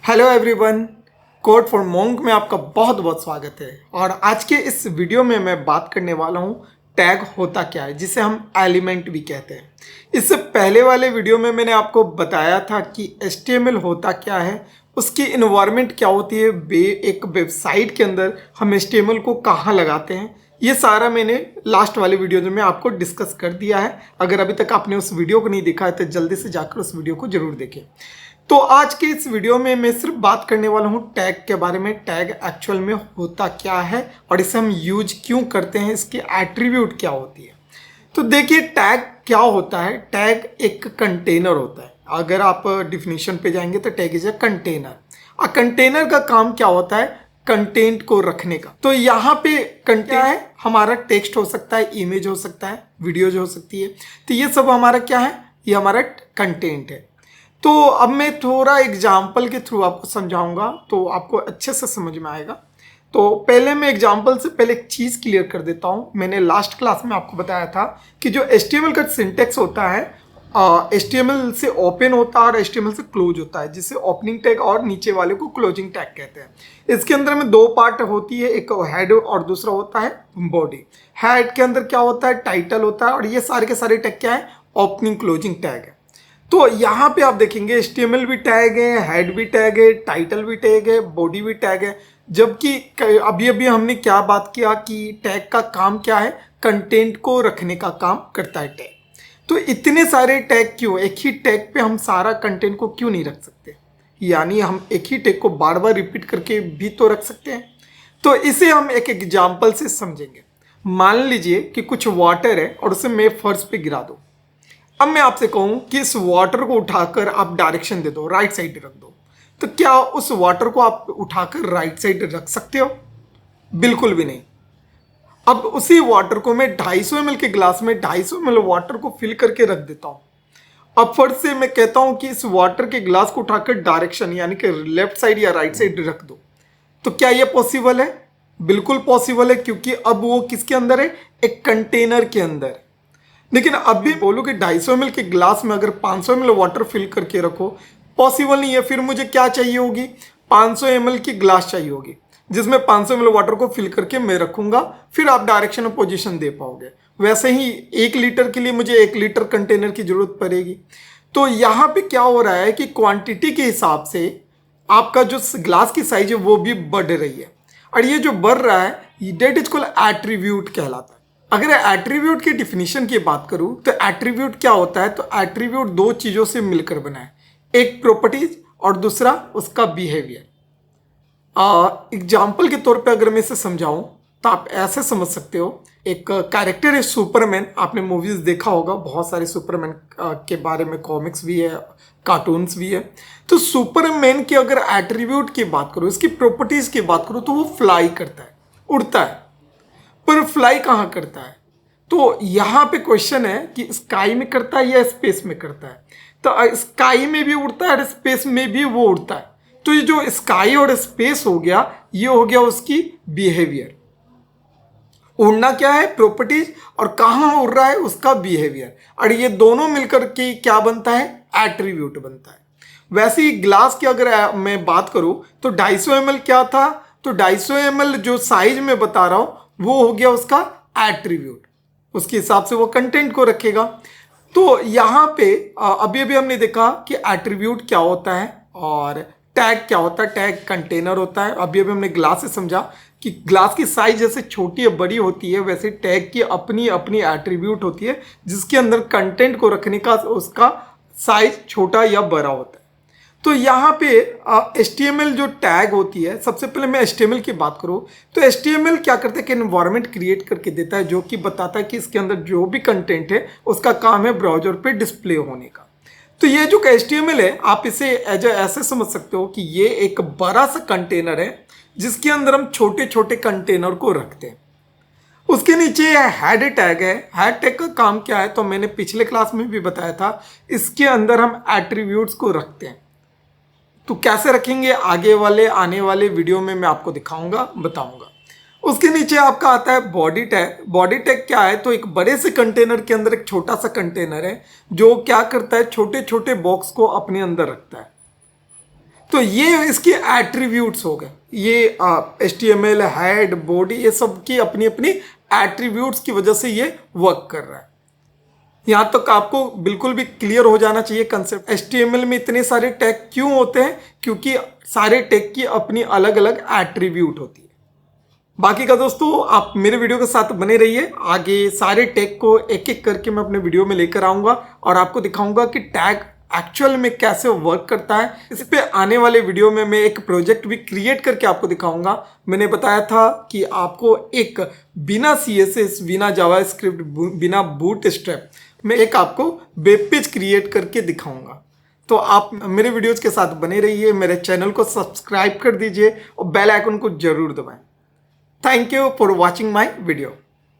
Hello everyone, code for monk में आपका बहुत बहुत स्वागत है। और आज के इस वीडियो में मैं बात करने वाला हूँ टैग होता क्या है, जिसे हम एलिमेंट भी कहते हैं। इससे पहले वाले वीडियो में मैंने आपको बताया था कि HTML होता क्या है, उसकी इन्वायरमेंट क्या होती है, एक वेबसाइट के अंदर हम HTML को कहाँ लगाते हैं। ये सारा मैंने लास्ट वाले वीडियो में आपको डिस्कस कर दिया है। अगर अभी तक आपने उस वीडियो को नहीं देखा है तो जल्दी से जाकर उस वीडियो को जरूर देखें। तो आज के इस वीडियो में मैं सिर्फ बात करने वाला हूँ टैग के बारे में। टैग एक्चुअल में होता क्या है और इसे हम यूज क्यों करते हैं, इसकी एट्रीब्यूट क्या होती है। तो देखिए, टैग क्या होता है। टैग एक कंटेनर होता है। अगर आप डिफिनीशन पे जाएंगे तो tag is a container. Container का काम क्या होता है, कंटेंट को रखने का। तो यहाँ पे कंटेंट है, हमारा टेक्स्ट हो सकता है, इमेज हो सकता है, वीडियोज हो सकती है। तो ये सब हमारा क्या है, ये हमारा कंटेंट है। तो अब मैं थोड़ा एग्जाम्पल के थ्रू आपको समझाऊंगा तो आपको अच्छे से समझ में आएगा। तो पहले मैं एग्जाम्पल से पहले एक चीज़ क्लियर कर देता हूँ। मैंने लास्ट क्लास में आपको बताया था कि जो HTML का सिंटेक्स होता है, HTML से ओपन होता है और HTML से क्लोज होता है, जिसे ओपनिंग टैग और नीचे वाले को क्लोजिंग टैग कहते हैं। इसके अंदर में दो पार्ट होती है, एक हेड और दूसरा होता है बॉडी। हेड के अंदर क्या होता है, टाइटल होता है, और ये सारे के सारे टैग क्या है, ओपनिंग क्लोजिंग टैग है। तो यहाँ पे आप देखेंगे HTML भी टैग है, हेड भी टैग है, टाइटल भी टैग है, बॉडी भी टैग है। जबकि अभी अभी हमने क्या बात किया कि टैग का काम क्या है, कंटेंट को रखने का काम करता है टैग। तो इतने सारे टैग क्यों, एक ही टैग पे हम सारा कंटेंट को क्यों नहीं रख सकते, यानी हम एक ही टैग को बार बार रिपीट करके भी तो रख सकते हैं। तो इसे हम एक एग्जाम्पल से समझेंगे। मान लीजिए कि कुछ वाटर है और उसे मैं फर्श पे गिरा दूँ। अब मैं आपसे कहूं कि इस वाटर को उठाकर आप डायरेक्शन दे दो, राइट साइड रख दो, तो क्या उस वाटर को आप उठाकर राइट साइड रख सकते हो? बिल्कुल भी नहीं। अब उसी वाटर को मैं 250 ml के ग्लास में 250 ml वाटर को फिल करके रख देता हूं। अब फर्स्ट से मैं कहता हूं कि इस वाटर के ग्लास को उठाकर डायरेक्शन यानी कि लेफ्ट साइड या राइट साइड रख दो, तो क्या यह पॉसिबल है? बिल्कुल पॉसिबल है, क्योंकि अब वो किसके अंदर है, एक कंटेनर के अंदर। लेकिन अब भी बोलो कि 250 ml के ग्लास में अगर 500 ml वाटर फिल करके रखो, पॉसिबल नहीं है। फिर मुझे क्या चाहिए होगी, 500 ml की ग्लास चाहिए होगी, जिसमें 500 ml वाटर को फिल करके मैं रखूंगा, फिर आप डायरेक्शन और पोजीशन दे पाओगे। वैसे ही 1 लीटर के लिए मुझे 1 लीटर कंटेनर की जरूरत पड़ेगी। तो यहाँ पे क्या हो रहा है कि क्वांटिटी के हिसाब से आपका जो ग्लास की साइज है वो भी बढ़ रही है, और ये जो बढ़ रहा है डेट इज कॉल्ड एट्रीब्यूट कहलाता है। अगर एट्रीब्यूट की डिफिनीशन की बात करूं तो एट्रीब्यूट क्या होता है, तो एट्रीब्यूट दो चीजों से मिलकर बना है, एक प्रॉपर्टीज और दूसरा उसका बिहेवियर। एग्जाम्पल के तौर पे अगर मैं इसे समझाऊं तो आप ऐसे समझ सकते हो, एक कैरेक्टर है सुपरमैन। आपने मूवीज देखा होगा, बहुत सारे सुपरमैन के बारे में कॉमिक्स भी है, कार्टून्स भी है। तो सुपरमैन की अगर एट्रीब्यूट की बात करूं, इसकी प्रॉपर्टीज की बात करूं, तो वो फ्लाई करता है, उड़ता है। पर फ्लाई कहाँ करता है? तो यहाँ पे क्वेश्चन है कि स्काई में करता है या स्पेस में करता है। तो स्काई में भी उड़ता है और स्पेस में भी वो उड़ता है। तो ये जो स्काई और स्पेस हो गया, ये हो गया उसकी बिहेवियर। उड़ना क्या है, प्रॉपर्टीज, और कहाँ उड़ रहा है उसका बिहेवियर, और ये दोनों मिलकर के क्या बनता है, एट्रीब्यूट बनता है। वैसे ही ग्लास की अगर मैं बात करूं तो 250 ml क्या था, तो 250 ml जो साइज में बता रहा हूं वो हो गया उसका एट्रीब्यूट। उसके हिसाब से वो कंटेंट को रखेगा। तो यहाँ पे अभी अभी हमने देखा कि एट्रीब्यूट क्या होता है और टैग क्या होता है। टैग कंटेनर होता है। अभी अभी हमने ग्लास से समझा कि ग्लास की साइज जैसे छोटी या बड़ी होती है, वैसे टैग की अपनी अपनी एट्रीब्यूट होती है, जिसके अंदर कंटेंट को रखने का उसका साइज छोटा या बड़ा होता है। तो यहाँ पे HTML जो टैग होती है, सबसे पहले मैं HTML की बात करूँ तो HTML क्या करता है कि एनवायरनमेंट क्रिएट करके देता है, जो कि बताता है कि इसके अंदर जो भी कंटेंट है उसका काम है ब्राउजर पे डिस्प्ले होने का। तो ये जो HTML है, आप इसे ऐसे समझ सकते हो कि ये एक बड़ा सा कंटेनर है जिसके अंदर हम छोटे छोटे कंटेनर को रखते हैं। उसके नीचे हेड टैग है। हेड टैग का काम क्या है, तो मैंने पिछले क्लास में भी बताया था, इसके अंदर हम एट्रीब्यूट्स को रखते हैं। तो कैसे रखेंगे, आगे वाले आने वाले वीडियो में मैं आपको दिखाऊंगा, बताऊंगा। उसके नीचे आपका आता है बॉडी टैग। बॉडी टैग क्या है, तो एक बड़े से कंटेनर के अंदर एक छोटा सा कंटेनर है जो क्या करता है, छोटे छोटे बॉक्स को अपने अंदर रखता है। तो ये इसके एट्रीब्यूट्स हो गए। ये HTML हेड बॉडी ये सब की अपनी अपनी एट्रीब्यूट्स की वजह से ये वर्क कर रहा है। यहाँ तक आपको बिल्कुल भी क्लियर हो जाना चाहिए कंसेप्ट। HTML में इतने सारे टैग क्यों होते हैं? क्योंकि सारे टैग की अपनी अलग अलग एट्रीब्यूट होती है। बाकी का दोस्तों आप मेरे वीडियो के साथ बने रहिए, आगे सारे टैग को एक एक करके मैं अपने वीडियो में लेकर आऊँगा और आपको दिखाऊंगा कि टैग एक्चुअल में कैसे वर्क करता है। इस पे आने वाले वीडियो में मैं एक प्रोजेक्ट भी क्रिएट करके आपको दिखाऊंगा। मैंने बताया था कि आपको एक बिना CSS, बिना जावास्क्रिप्ट, बिना बूटस्ट्रैप में एक आपको वेब पेज क्रिएट करके दिखाऊंगा। तो आप मेरे वीडियोज़ के साथ बने रहिए, मेरे चैनल को सब्सक्राइब कर दीजिए और बेल आइकन को जरूर दबाएं। Thank you for watching my video.